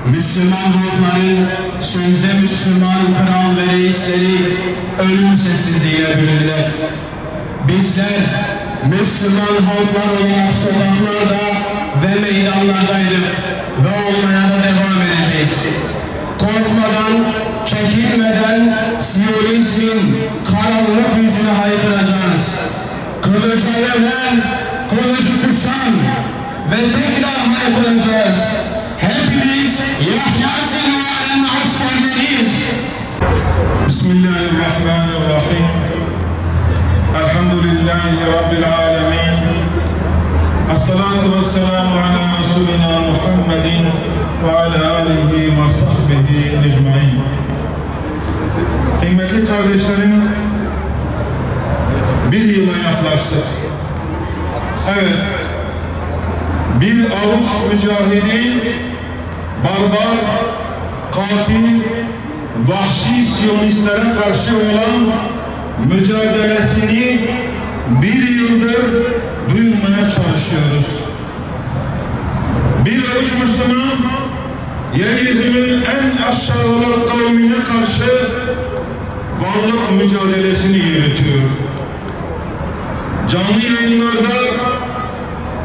Müslüman halkların sözde Müslüman kral ve reisleri ölüm sessizliğiyle büründüler. Bizler Müslüman halklar olarak sokaklarda ve meydanlardaydık ve olmaya da devam edeceğiz. Korkmadan, çekinmeden Siyonizmin karanlık yüzüne haykıracağız. Kılıcı evlen, kılıcı kuşan ve tekrar haykıracağız. Hepimiz Yahya Sinvar'ın askerleriyiz. Bismillahirrahmanirrahim. Elhamdülillahi Rabbil alemin. Esselatu vesselamu ala Resulina Muhammedin ve ala alihi ve sahbihi ecmaîn. Kıymetli kardeşlerim, bir yıla yaklaştık. Evet, bir avuç mücahidin barbar, katil, vahşi Siyonistlere karşı olan mücadelesini bir yıldır duyurmaya çalışıyoruz. Bir avuç Müslüman, yeryüzünün en aşağılık kavmine karşı varlık mücadelesini yürütüyor. Canlı yayınlarda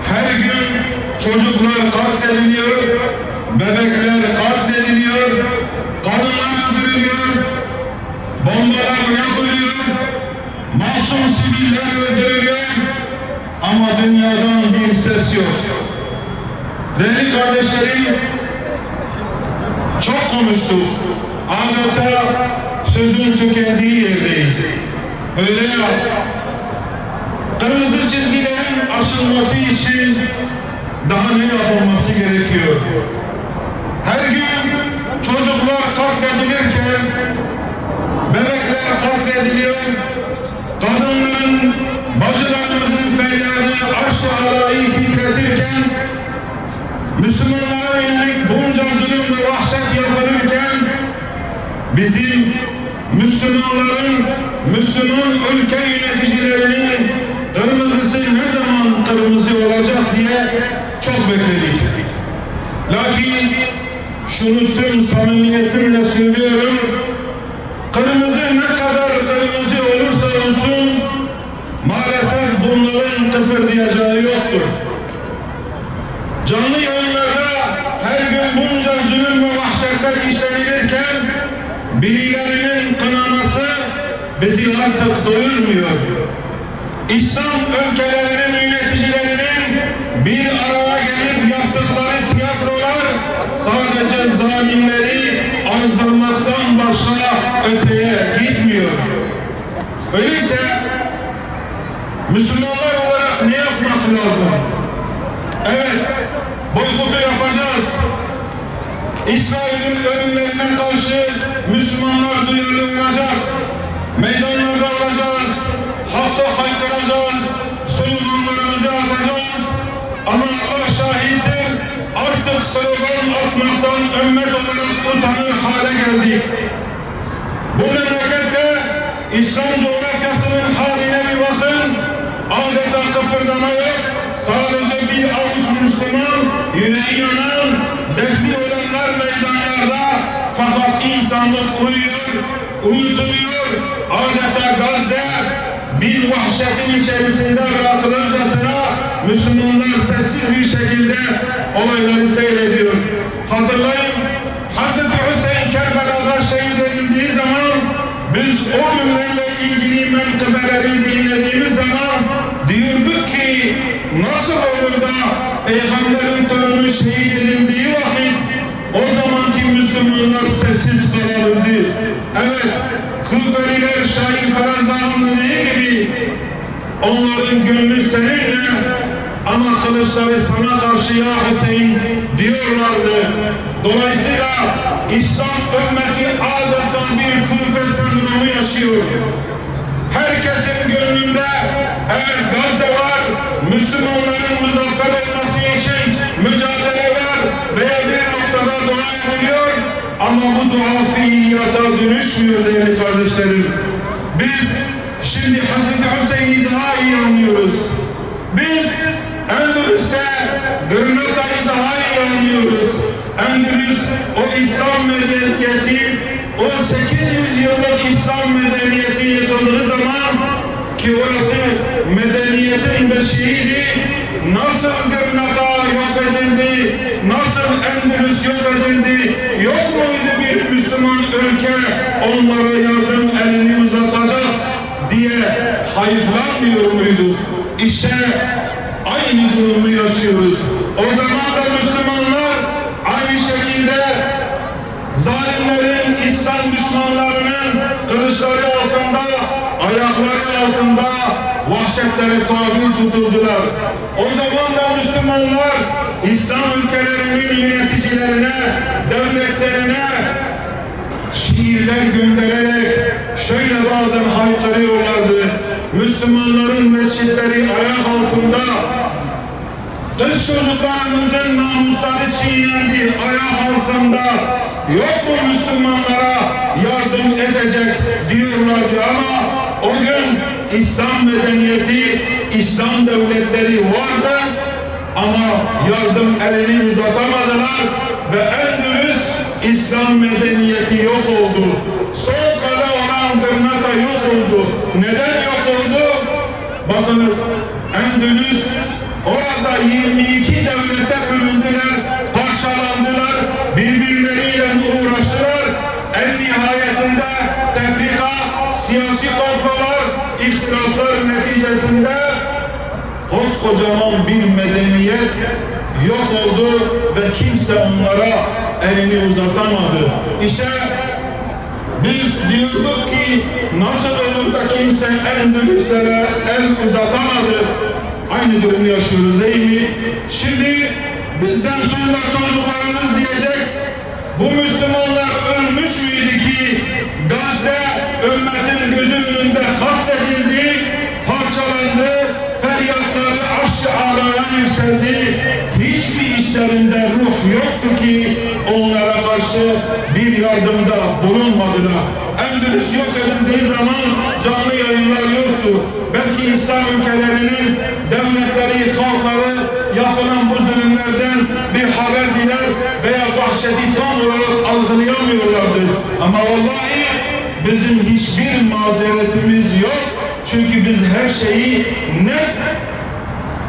her gün çocuklar katlediliyor, bebekler katlediliyor, kadınlar öldürülüyor, bombalar yapılıyor, masum siviller öldürülüyor ama dünyadan bir ses yok. Değerli kardeşlerim, çok konuştuk. Adeta sözün tükendiği yerdeyiz. Öyle ya, kırmızı çizgilerin aşılması için daha ne yapılması gerekiyor? Her gün çocuklar katledilirken, bebekler katlediliyor, kadınların, bacılarımızın feryadı aşağılayı titretirken, Müslümanlara yönelik bunca zulüm ve vahşet yapılırken, bizim Müslümanların, Müslüman ülke yöneticilerinin kırmızısı ne zaman kırmızı olacak diye çok bekledik. Lakin şunu tüm samimiyetimle söylüyorum, kırmızı ne kadar kırmızı olursa olsun maalesef bunların kıpırdayacağı yoktur. Canlı yayınlarda her gün bunca zulüm ve vahşetler işlenilirken birilerinin kınaması bizi artık doyurmuyor. İslam ülkelerinin yöneticilerinin bir araya gelip yaptıkları tiyatrolar sadece zalimleri azdırmaktan başka öteye gitmiyor. Öyleyse Müslümanlar olarak ne yapmak lazım? Evet, boykotu yapacağız. İsrail'in ölümlerine karşı Müslümanlar duyarlı olacak. Meydanlarda olacağız. Hakka haykıracağız. Sloganlarımızı atacağız. Ama Allah şahittir, artık slogan atmaktan ümmet olarak utanır hale geldik. Bu memlekette İslam coğrafyasının haline bir bakın. Adeta kıpırdama yok. Sadece bir avuç Müslüman, yüreği yanan, dertli olanlar meydanlarda, fakat insanlık uyuyor, uyutuluyor. Adeta Gazze bir vahşetin içerisinde bırakılırcasına Müslümanlar sessiz bir şekilde olayları seyrediyor. Hatırlayın, Hazreti Hüseyin Kerbela'da şehit edildiği zaman biz o günlerle ilgili menkıbeleri dinlediğimiz zaman diyorduk ki nasıl olur da Peygamberin torunu şehit edildiği vakit o zamanki Müslümanlar sessiz kalabildi. Evet, Kufeliler Şahin Ferazdağ'ın dediği gibi onların gönlü seninle ama kılıçları sana karşı ya Hüseyin diyorlardı. Dolayısıyla İslam ümmeti adeta bir Kufe sendromu yaşıyor. Herkesin gönlünde evet Gazze var, Müslümanların muzaffer olması için mücadele var veya bir noktada dua ediliyor ama bu dua fiiliyata dönüşmüyor değerli kardeşlerim. Biz şimdi Hazreti Hüseyin'i daha iyi anlıyoruz. Biz Endülüs'te Gırnata'yı daha iyi anlıyoruz. Endülüs o İslam medeniyeti, o 800 yıllık İslam medeniyeti yıkıldığı zaman ki orası medeniyetin beşiğiydi, nasıl Gırnaka yok edildi, nasıl Endülüs yok edildi, yok muydu bir Müslüman ülke onlara yardım elini uzatacak diye hayıflanmıyor muydu? İşte aynı durumu yaşıyoruz. O zaman da Müslümanlar aynı şekilde zalimlerin, İslam düşmanlarının kılıçları altında, ayakları altında vahşetlere tabi tutuldular. O zaman da Müslümanlar İslam ülkelerinin yöneticilerine, devletlerine şiirler göndererek şöyle bazen haykırıyorlardı. Müslümanların mescitleri ayak altında, kız çocuklarımızın namusları çiğnendi ayak altında, yok mu Müslümanlara yardım edecek diyorlardı ama o gün İslam medeniyeti, İslam devletleri vardı ama yardım elini uzatamadılar ve Endülüs İslam medeniyeti yok oldu. Son kale olan Gırnaka yok oldu. Neden yok oldu? Bakınız, Endülüs orada 22 devlete bölündüler, parçalandılar, birbirleriyle uğraştılar. En nihayetinde tefrika, siyasi komplolar, ihtiraslar neticesinde koskocaman bir medeniyet yok oldu ve kimse onlara elini uzatamadı. İşte biz diyorduk ki nasıl olur da kimse Endülüslere el uzatamadı. Aynı durumu yaşıyoruz değil mi? Şimdi bizden sonra çocuklarımız diyecek, bu Müslümanlar ölmüş müydü ki Gazze ümmetin gözü önünde katledildi, parçalandı, feryatları aşağıya yükseldi. Hiçbir işlerinde ruh yoktu ki onlara karşı bir yardımda bulunmadılar. Endülüs yok edildiği zaman canlı yayınlar yoktu. Belki İslam ülkelerinin devletleri, halkları yapılan bu zulümlerden bir haber diler veya vahşeti tam olarak algılayamıyorlardı. Ama vallahi bizim hiçbir mazeretimiz yok. Çünkü biz her şeyi net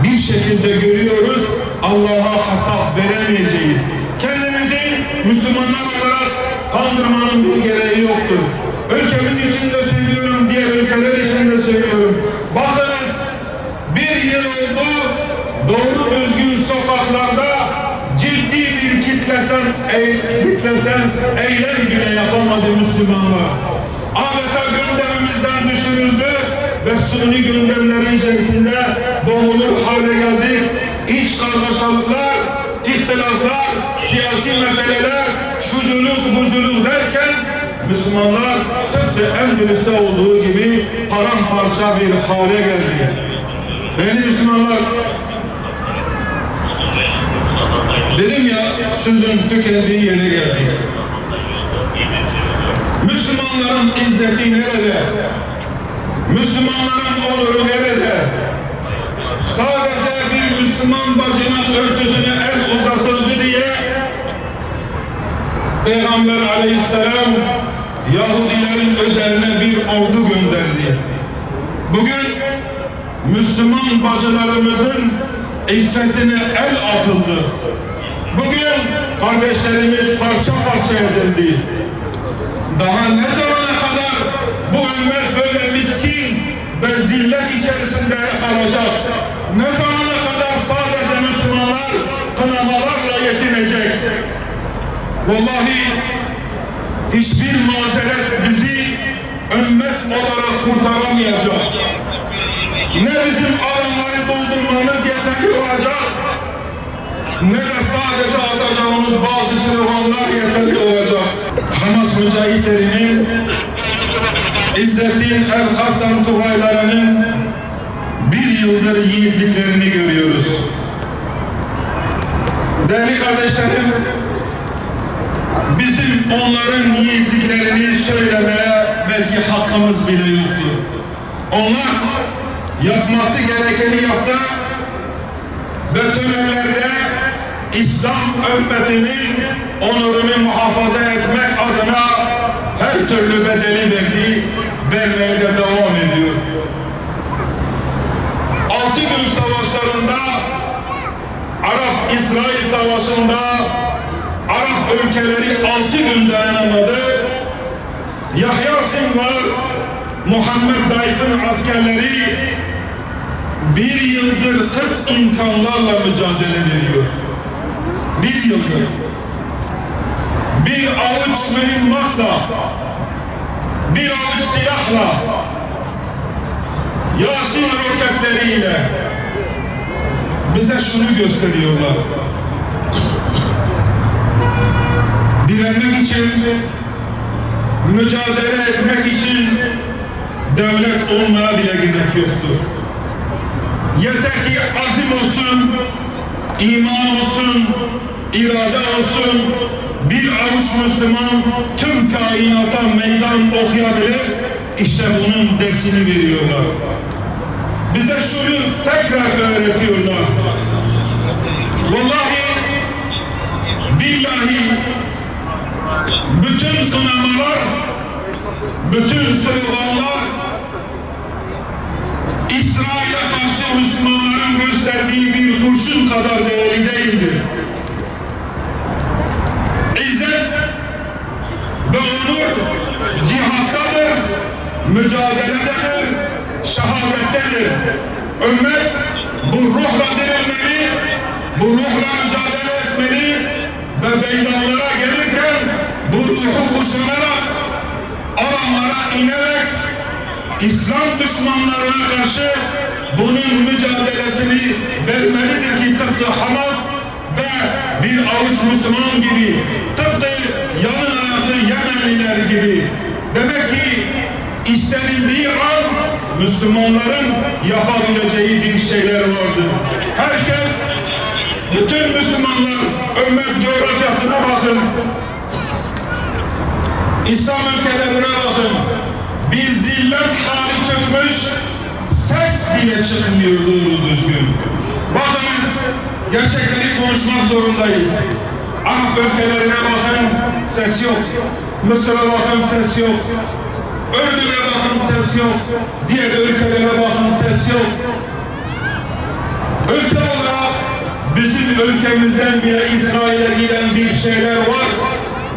bir şekilde görüyoruz. Allah'a hesap veremeyeceğiz. Kendimizi Müslümanlar olarak kandırmanın bir gereği yoktur. Ülkemiz için de söylüyorum, diğer ülkeler için de söylüyorum. Bakınız, bir yıl oldu, doğru düzgün sokaklarda ciddi bir kitlesen eylem bile yapamadı Müslümanlar. Adeta gündemimizden düşürüldü ve suni gündemlerin içerisinde boğulur hale geldik. İç kargaşalıklar, ihtilaflar, siyasi meseleler, şuculuk, buculuk derken Müslümanlar tıpkı Endülüs'te olduğu gibi paramparça bir hale geldi. Beni Müslümanlar, dedim ya, sözün tükendiği yere geldik. Müslümanların izzeti nerede? Müslümanların onuru nerede? Sadece bir Müslüman bacının örtüsüne el uzatıldı diye Peygamber aleyhisselam Yahudilerin üzerine bir ordu gönderdi. Bugün Müslüman bacılarımızın iffetine el atıldı. Bugün kardeşlerimiz parça parça edildi. Daha ne zamana kadar bu ümmet böyle miskin ve zillet içerisinde kalacak? Ne zamana kadar sadece Müslümanlar kınamalarla yetinecek? Vallahi hiçbir mazeret bizi ümmet olarak kurtaramayacak. Ne bizim alanları doldurmamız yeterli olacak, ne de sadece atacağımız bazı sloganlar yeterli olacak. Hamas mücahitlerinin, İzzettin El-Kasam Tugaylarının bir yıldır yiğitliklerini görüyoruz. Değerli kardeşlerim, bizim onların yiğitliklerini söylemeye belki hakkımız bile yoktu. Onlar yapması gerekeni yaptı ve tünellerde İslam ümmetinin onurunu muhafaza etmek adına her türlü bedeli vermeye de devam ediyor. 6 gün savaşlarında, Arap-İsrail savaşında Arap ülkeleri 6 gün dayanamadı. Yahya Sinvar, Muhammed Daif'in askerleri 1 yıldır 40 imkanlarla mücadele ediyor. 1 yıldır. Bir avuç mühimmatla, bir avuç silahla, Yasin roketleriyle bize şunu gösteriyorlar. Direnmek için, mücadele etmek için devlet olmaya bile gerek yoktur. Yeter ki azim olsun, iman olsun, irade olsun, bir avuç Müslüman tüm kainata meydan okuyabilir. İşte bunun dersini veriyorlar. Bize şunu tekrar öğretiyorlar. Vallahi, billahi, bütün kınamalar, bütün sloganlar İsrail'e karşı Müslümanların gösterdiği bir kurşun kadar değerli değildir. İzzet ve onur cihattadır, mücadelededir, şehadettedir. Ümmet bu ruhla dirilmeli, bu ruhla mücadele etmeli ve meydanlara gelirken bu ruhu kuşanarak, alanlara inerek İslam düşmanlarına karşı bunun mücadelesini vermelidir ki tıpkı Hamas ve bir avuç Müslüman gibi, tıpkı yalın ayaklı Yemenliler gibi. Demek ki istenildiği an Müslümanların yapabileceği bir şeyler vardır. Herkes, bütün Müslümanlar ümmet coğrafyasına bakın. İslam ülkelerine bakın. Bir zillet hali çökmüş, ses bile çıkmıyor doğru düzgün. Bakınız, gerçekleri konuşmak zorundayız. Arap ülkelerine bakın, ses yok. Mısır'a bakın, ses yok. Ürdün'e bakın, ses yok. Diğer ülkelere bakın, ses yok. Ülke olarak bizim ülkemizden bile İsrail'e giden bir şeyler var.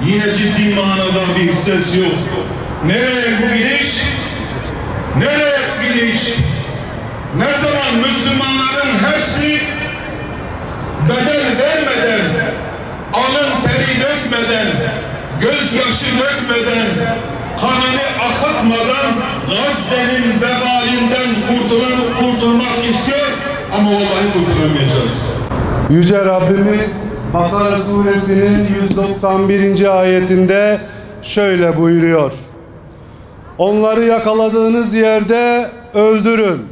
Yine ciddi manada bir ses yok. Nereye bu gidiş? Nereye gidiş? Ne zaman Müslümanların hepsi bedel vermeden, alın teri dökmeden, gözyaşı dökmeden, kanını akıtmadan Gazze'nin vebalinden kurtulmak istiyor ama vallahi kurtulamayacağız. Yüce Rabbimiz Bakara suresinin 191. ayetinde şöyle buyuruyor. Onları yakaladığınız yerde öldürün.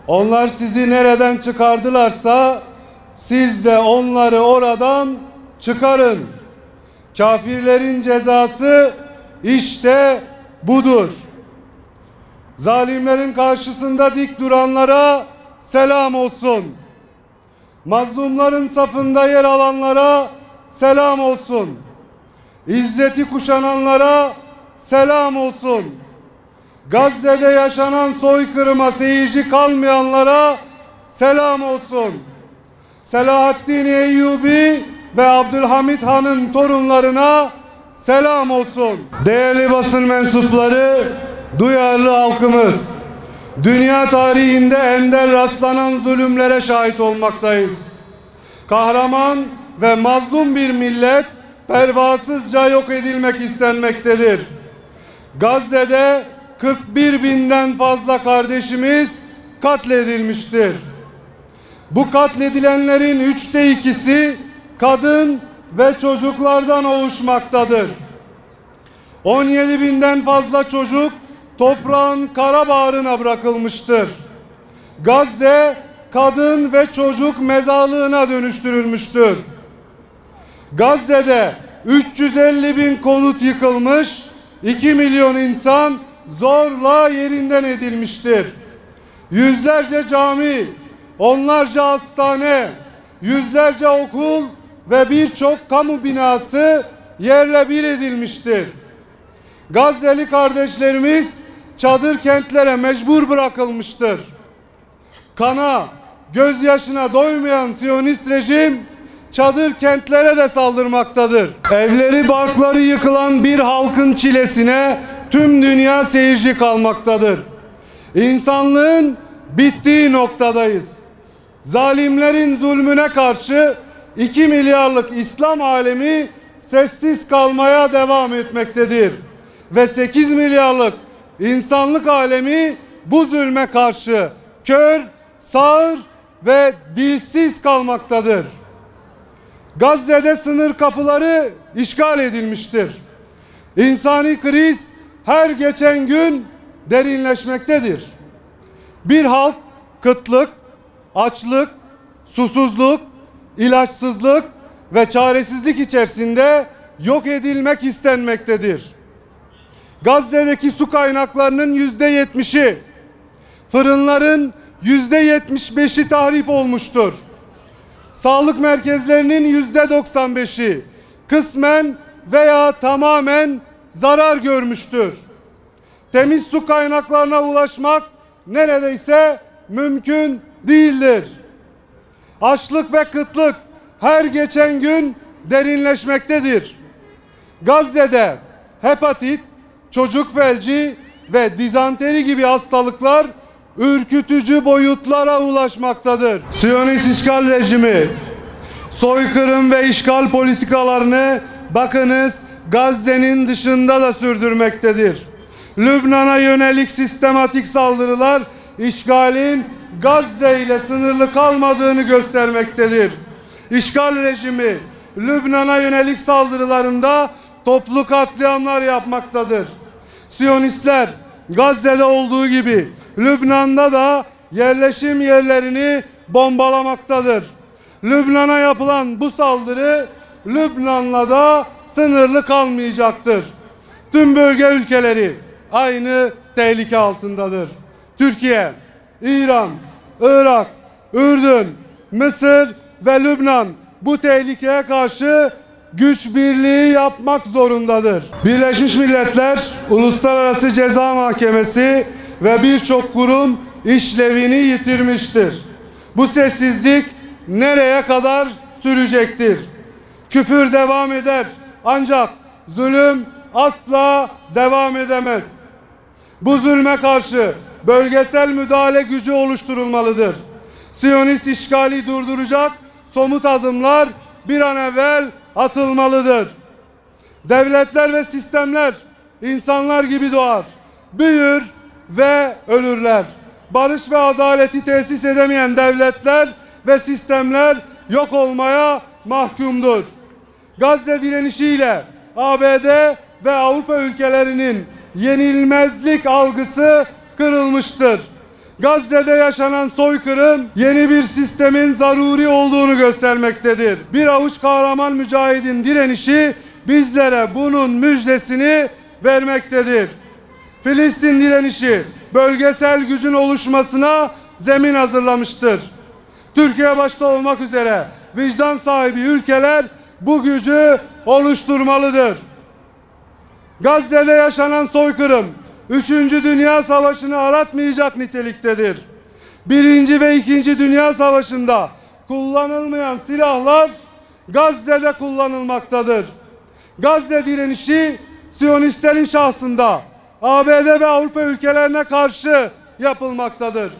Onlar sizi nereden çıkardılarsa siz de onları oradan çıkarın. Kafirlerin cezası işte budur. Zalimlerin karşısında dik duranlara selam olsun. Mazlumların safında yer alanlara selam olsun. İzzeti kuşananlara selam olsun. Gazze'de yaşanan soykırıma seyirci kalmayanlara selam olsun. Selahaddin Eyyubi ve Abdülhamit Han'ın torunlarına selam olsun. Değerli basın mensupları, duyarlı halkımız, dünya tarihinde ender rastlanan zulümlere şahit olmaktayız. Kahraman ve mazlum bir millet pervasızca yok edilmek istenmektedir. Gazze'de 41 binden fazla kardeşimiz katledilmiştir. Bu katledilenlerin 3'te 2'si kadın ve çocuklardan oluşmaktadır. 17 binden fazla çocuk toprağın kara bağrına bırakılmıştır. Gazze kadın ve çocuk mezarlığına dönüştürülmüştür. Gazze'de 350 bin konut yıkılmış, 2 milyon insan zorla yerinden edilmiştir. Yüzlerce cami, onlarca hastane, yüzlerce okul ve birçok kamu binası yerle bir edilmiştir. Gazze'li kardeşlerimiz çadır kentlere mecbur bırakılmıştır. Kana, gözyaşına doymayan Siyonist rejim çadır kentlere de saldırmaktadır. Evleri, barkları yıkılan bir halkın çilesine tüm dünya seyirci kalmaktadır. İnsanlığın bittiği noktadayız. Zalimlerin zulmüne karşı 2 milyarlık İslam alemi sessiz kalmaya devam etmektedir. Ve 8 milyarlık insanlık alemi bu zulme karşı kör, sağır ve dilsiz kalmaktadır. Gazze'de sınır kapıları işgal edilmiştir. İnsani kriz her geçen gün derinleşmektedir. Bir halk kıtlık, açlık, susuzluk, ilaçsızlık ve çaresizlik içerisinde yok edilmek istenmektedir. Gazze'deki su kaynaklarının %70'i, fırınların %75'i tahrip olmuştur. Sağlık merkezlerinin %95'i kısmen veya tamamen zarar görmüştür. Temiz su kaynaklarına ulaşmak neredeyse mümkün değildir. Açlık ve kıtlık her geçen gün derinleşmektedir. Gazze'de hepatit, çocuk felci ve dizanteri gibi hastalıklar ürkütücü boyutlara ulaşmaktadır. Siyonist işgal rejimi soykırım ve işgal politikalarını bakınız Gazze'nin dışında da sürdürmektedir. Lübnan'a yönelik sistematik saldırılar işgalin Gazze ile sınırlı kalmadığını göstermektedir. İşgal rejimi Lübnan'a yönelik saldırılarında toplu katliamlar yapmaktadır. Siyonistler Gazze'de olduğu gibi Lübnan'da da yerleşim yerlerini bombalamaktadır. Lübnan'a yapılan bu saldırı Lübnan'la da sınırlı kalmayacaktır. Tüm bölge ülkeleri aynı tehlike altındadır. Türkiye, İran, Irak, Ürdün, Mısır ve Lübnan bu tehlikeye karşı güç birliği yapmak zorundadır. Birleşmiş Milletler, Uluslararası Ceza Mahkemesi ve birçok kurum işlevini yitirmiştir. Bu sessizlik nereye kadar sürecektir? Küfür devam eder ancak zulüm asla devam edemez. Bu zulme karşı bölgesel müdahale gücü oluşturulmalıdır. Siyonist işgali durduracak somut adımlar bir an evvel atılmalıdır. Devletler ve sistemler insanlar gibi doğar, büyür ve ölürler. Barış ve adaleti tesis edemeyen devletler ve sistemler yok olmaya mahkumdur. Gazze direnişiyle ABD ve Avrupa ülkelerinin yenilmezlik algısı kırılmıştır. Gazze'de yaşanan soykırım yeni bir sistemin zaruri olduğunu göstermektedir. Bir avuç kahraman mücahidin direnişi bizlere bunun müjdesini vermektedir. Filistin direnişi bölgesel gücün oluşmasına zemin hazırlamıştır. Türkiye başta olmak üzere vicdan sahibi ülkeler bu gücü oluşturmalıdır. Gazze'de yaşanan soykırım 3. Dünya Savaşı'nı aratmayacak niteliktedir. 1. ve 2. Dünya Savaşı'nda kullanılmayan silahlar Gazze'de kullanılmaktadır. Gazze direnişi Siyonistlerin şahsında ABD ve Avrupa ülkelerine karşı yapılmaktadır.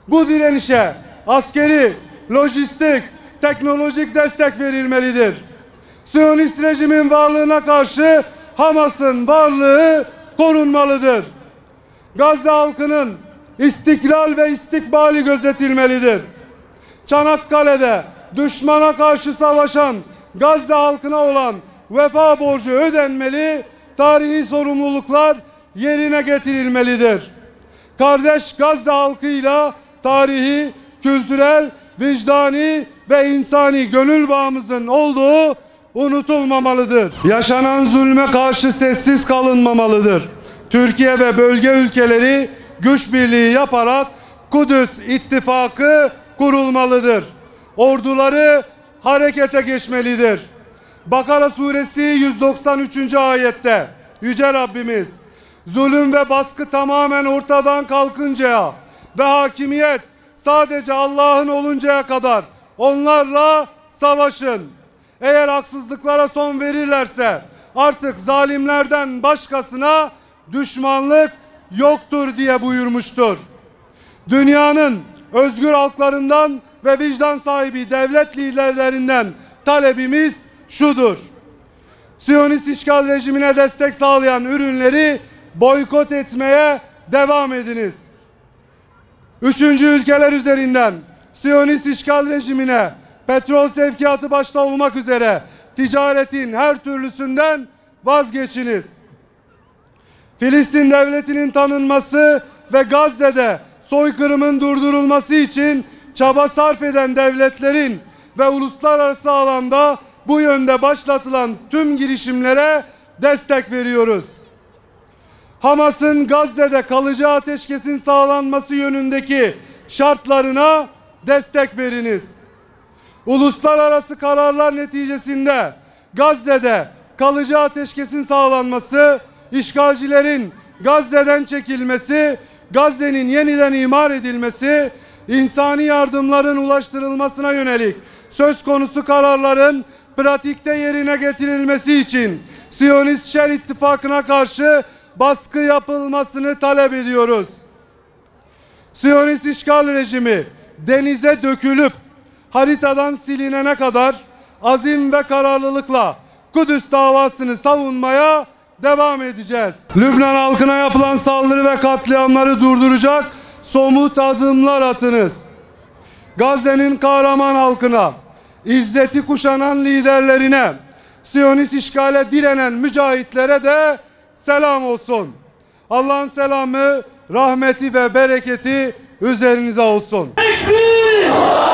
Bu direnişe askeri, lojistik, teknolojik destek verilmelidir. Siyonist rejimin varlığına karşı Hamas'ın varlığı korunmalıdır. Gazze halkının istiklal ve istikbali gözetilmelidir. Çanakkale'de düşmana karşı savaşan Gazze halkına olan vefa borcu ödenmeli, tarihi sorumluluklar yerine getirilmelidir. Kardeş Gazze halkıyla tarihi, kültürel, vicdani ve insani gönül bağımızın olduğu unutulmamalıdır. Yaşanan zulme karşı sessiz kalınmamalıdır. Türkiye ve bölge ülkeleri güç birliği yaparak Kudüs İttifakı kurulmalıdır. orduları harekete geçmelidir. Bakara suresi 193. ayette Yüce Rabbimiz, zulüm ve baskı tamamen ortadan kalkıncaya ve hakimiyet sadece Allah'ın oluncaya kadar onlarla savaşın. Eğer haksızlıklara son verirlerse artık zalimlerden başkasına düşmanlık yoktur diye buyurmuştur. Dünyanın özgür halklarından ve vicdan sahibi devlet liderlerinden talebimiz şudur: Siyonist işgal rejimine destek sağlayan ürünleri boykot etmeye devam ediniz. Üçüncü ülkeler üzerinden Siyonist işgal rejimine petrol sevkiyatı başta olmak üzere ticaretin her türlüsünden vazgeçiniz. Filistin devletinin tanınması ve Gazze'de soykırımın durdurulması için çaba sarf eden devletlerin ve uluslararası alanda bu yönde başlatılan tüm girişimlere destek veriyoruz. Hamas'ın Gazze'de kalıcı ateşkesin sağlanması yönündeki şartlarına destek veriniz. Uluslararası kararlar neticesinde Gazze'de kalıcı ateşkesin sağlanması, işgalcilerin Gazze'den çekilmesi, Gazze'nin yeniden imar edilmesi, insani yardımların ulaştırılmasına yönelik söz konusu kararların pratikte yerine getirilmesi için Siyonist Şer İttifakı'na karşı baskı yapılmasını talep ediyoruz. Siyonist işgal rejimi denize dökülüp haritadan silinene kadar azim ve kararlılıkla Kudüs davasını savunmaya devam edeceğiz. Lübnan halkına yapılan saldırı ve katliamları durduracak somut adımlar atınız. Gazze'nin kahraman halkına, izzeti kuşanan liderlerine, Siyonist işgale direnen mücahitlere de selam olsun. Allah'ın selamı, rahmeti ve bereketi üzerinize olsun. Tekbir!